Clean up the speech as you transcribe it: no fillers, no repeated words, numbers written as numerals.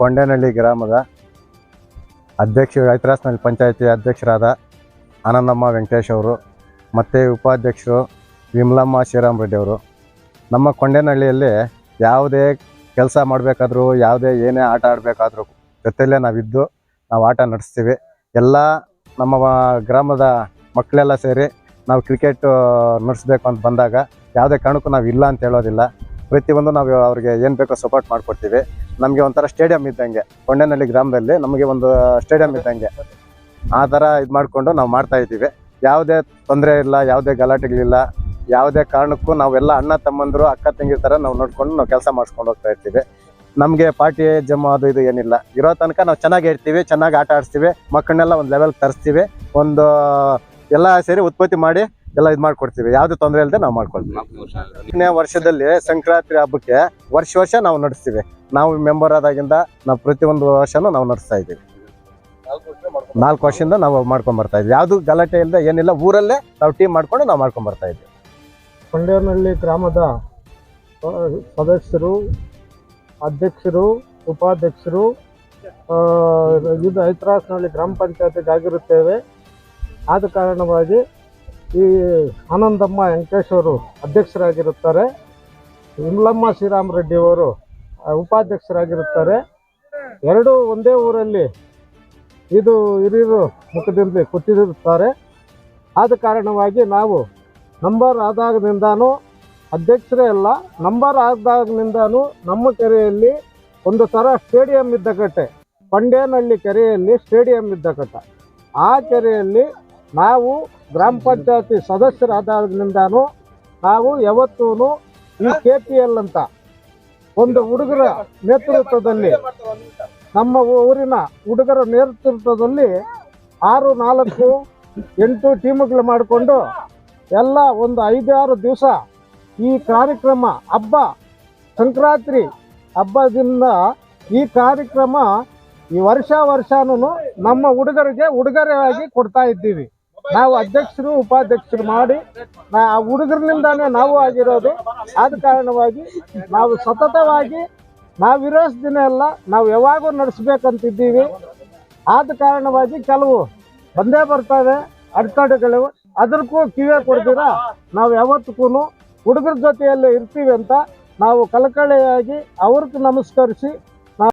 ಕೊಂಡೇನಹಳ್ಳಿ ಗ್ರಾಮದ ಐತರಾಸ್ನಹಳ್ಳಿ ಪಂಚಾಯತಿ ಅಧ್ಯಕ್ಷರಾದ ಆನಂದಮ್ಮ ವೆಂಕಟೇಶ್ ಅವರು ಮತ್ತು ಉಪಾಧ್ಯಕ್ಷರು ವಿಮಲಮ್ಮ ಶ್ರೀರಾಮ್ ರೆಡ್ಡಿ ಅವರು. ನಮ್ಮ ಕೊಂಡೇನಹಳ್ಳಿಯಲ್ಲಿ ಯಾವುದೇ ಕೆಲಸ ಮಾಡಬೇಕಾದ್ರೂ, ಯಾವುದೇ ಏನೇ ಆಟ ಆಡಬೇಕಾದ್ರೂ ಜೊತೆಯಲ್ಲೇ ನಾವಿದ್ದು ನಾವು ಆಟ ನಡೆಸ್ತೀವಿ. ಎಲ್ಲ ನಮ್ಮ ಗ್ರಾಮದ ಮಕ್ಕಳೆಲ್ಲ ಸೇರಿ ನಾವು ಕ್ರಿಕೆಟ್ ನಡೆಸ್ಬೇಕು ಅಂತ ಬಂದಾಗ ಯಾವುದೇ ಕಾರಣಕ್ಕೂ ನಾವು ಇಲ್ಲ ಅಂತ ಹೇಳೋದಿಲ್ಲ. ಪ್ರತಿಯೊಂದು ನಾವು ಅವ್ರಿಗೆ ಏನು ಬೇಕೋ ಸಪೋರ್ಟ್ ಮಾಡಿಕೊಡ್ತೀವಿ. ನಮಗೆ ಒಂಥರ ಸ್ಟೇಡಿಯಂ ಇದ್ದಂಗೆ ಕೊಂಡೇನಹಳ್ಳಿ ಗ್ರಾಮದಲ್ಲಿ ನಮಗೆ ಒಂದು ಸ್ಟೇಡಿಯಂ ಇದ್ದಂಗೆ ಆ ಥರ ಇದು ಮಾಡಿಕೊಂಡು ನಾವು ಮಾಡ್ತಾಯಿದ್ದೀವಿ. ಯಾವುದೇ ತೊಂದರೆ ಇಲ್ಲ, ಯಾವುದೇ ಗಲಾಟೆಗಳಿಲ್ಲ. ಯಾವುದೇ ಕಾರಣಕ್ಕೂ ನಾವೆಲ್ಲ ಅಣ್ಣ ತಮ್ಮಂದರು, ಅಕ್ಕ ತಂಗಿರ ಥರ ನಾವು ನೋಡ್ಕೊಂಡು ನಾವು ಕೆಲಸ ಮಾಡಿಸ್ಕೊಂಡು ಹೋಗ್ತಾ ಇರ್ತೀವಿ. ನಮಗೆ ಪಾರ್ಟಿ ಜಮ್ಮು ಅದು ಇದು ಏನಿಲ್ಲ. ಇರೋ ತನಕ ನಾವು ಚೆನ್ನಾಗಿ ಇರ್ತೀವಿ, ಚೆನ್ನಾಗಿ ಆಟ ಆಡಿಸ್ತೀವಿ, ಮಕ್ಕಳನ್ನೆಲ್ಲ ಒಂದು ಲೆವೆಲ್ಗೆ ತರಿಸ್ತೀವಿ. ಒಂದು ಎಲ್ಲ ಸೇರಿ ಉತ್ಪತ್ತಿ ಮಾಡಿ ಎಲ್ಲ ಇದು ಮಾಡ್ಕೊಡ್ತೀವಿ. ಯಾವುದೇ ತೊಂದರೆ ಇಲ್ಲದೆ ನಾವು ಮಾಡ್ಕೊಳ್ತೀವಿ. 4ನೇ ವರ್ಷದಲ್ಲಿ ಸಂಕ್ರಾಂತಿ ಹಬ್ಬಕ್ಕೆ ವರ್ಷ ನಾವು ನಡೆಸ್ತೀವಿ. ನಾವು ಮೆಂಬರ್ ಆದಾಗಿಂದ ನಾವು ಪ್ರತಿಯೊಂದು ವರ್ಷನೂ ನಾವು ನಡೆಸ್ತಾ ಇದ್ದೀವಿ. 4 ವರ್ಷದಿಂದ ನಾವು ಮಾಡ್ಕೊಂಡು ಬರ್ತಾ ಇದ್ದೀವಿ. ಯಾವುದು ಗಲಾಟೆ ಇಲ್ಲದೆ ಏನಿಲ್ಲ, ಊರಲ್ಲೇ ನಾವು ಟೀಮ್ ಮಾಡ್ಕೊಂಡು ನಾವು ಮಾಡ್ಕೊಂಡು ಬರ್ತಾ ಇದ್ದೀವಿ. ಕೊಂಡೇನಹಳ್ಳಿ ಗ್ರಾಮದ ಸದಸ್ಯರು, ಅಧ್ಯಕ್ಷರು, ಉಪಾಧ್ಯಕ್ಷರು ಇದು ಐತರಾಸ್ನಹಳ್ಳಿ ಗ್ರಾಮ ಪಂಚಾಯತಿಗೆ ಆಗಿರುತ್ತೇವೆ. ಆದ ಕಾರಣವಾಗಿ ಈ ಆನಂದಮ್ಮ ವೆಂಕಟೇಶ್ ಅವರು ಅಧ್ಯಕ್ಷರಾಗಿರುತ್ತಾರೆ, ವಿಮಲಮ್ಮ ಶ್ರೀರಾಮ್ ರೆಡ್ಡಿ ಅವರು ಉಪಾಧ್ಯಕ್ಷರಾಗಿರುತ್ತಾರೆ. ಎರಡೂ ಒಂದೇ ಊರಲ್ಲಿ ಇದು ಹಿರಿಯರು ಮುಖದಲ್ಲಿ ಕೂತಿರುತ್ತಾರೆ. ಆದ ಕಾರಣವಾಗಿ ನಾವು ನಂಬರ್ ಆದಾಗಿನಿಂದಾನು ಅಧ್ಯಕ್ಷರೇ ಅಲ್ಲ, ನಂಬರ್ ಆದಾಗಿನಿಂದಾನು ನಮ್ಮ ಕೆರೆಯಲ್ಲಿ ಒಂದು ಥರ ಸ್ಟೇಡಿಯಂ ಇದ್ದಕಟ್ಟೆ, ಕೊಂಡೇನಹಳ್ಳಿ ಕೆರೆಯಲ್ಲಿ ಸ್ಟೇಡಿಯಂ ಇದ್ದಕಟ್ಟ. ಆ ಕೆರೆಯಲ್ಲಿ ನಾವು ಗ್ರಾಮ ಪಂಚಾಯತಿ ಸದಸ್ಯರಾದಾಗಿನಿಂದಾನು ನಾವು ಯಾವತ್ತೂ ಈ KPL ಅಂತ ಒಂದು ಹುಡುಗರ ನೇತೃತ್ವದಲ್ಲಿ, ನಮ್ಮ ಊರಿನ ಹುಡುಗರ ನೇತೃತ್ವದಲ್ಲಿ 6, 4, 8 ಟೀಮ್ಗಳು ಮಾಡಿಕೊಂಡು ಎಲ್ಲ ಒಂದು 5-6 ದಿವಸ ಈ ಕಾರ್ಯಕ್ರಮ ಹಬ್ಬ, ಸಂಕ್ರಾಂತಿ ಹಬ್ಬದಿಂದ ಈ ಕಾರ್ಯಕ್ರಮ ಈ ವರ್ಷನೂ ನಮ್ಮ ಹುಡುಗರಿಗೆ ಉಡುಗೊರೆಯಾಗಿ ಕೊಡ್ತಾ ಇದ್ದೀವಿ. ನಾವು ಅಧ್ಯಕ್ಷರು, ಉಪಾಧ್ಯಕ್ಷರು ಮಾಡಿ ಆ ಹುಡುಗರಿನಿಂದಾನೇ ನಾವು ಆಗಿರೋದು. ಆದ ಕಾರಣವಾಗಿ ನಾವು ಸತತವಾಗಿ ನಾವಿರೋ ದಿನ ಎಲ್ಲ ನಾವು ಯಾವಾಗೂ ನಡೆಸ್ಬೇಕಂತಿದ್ದೀವಿ. ಆದ ಕಾರಣವಾಗಿ ಕೆಲವು ಬಂದೇ ಬರ್ತವೆ ಅಡೆತಡೆಗಳು. ಅದಕ್ಕೂ ಕಿವಿಯ ಕೊಡ್ತೀರಾ, ನಾವು ಯಾವತ್ತೂ ಹುಡುಗರ ಜೊತೆಯಲ್ಲೇ ಇರ್ತೀವಿ ಅಂತ ನಾವು ಕಳಕಳಿಯಾಗಿ ಅವ್ರಿಗೆ ನಮಸ್ಕರಿಸಿ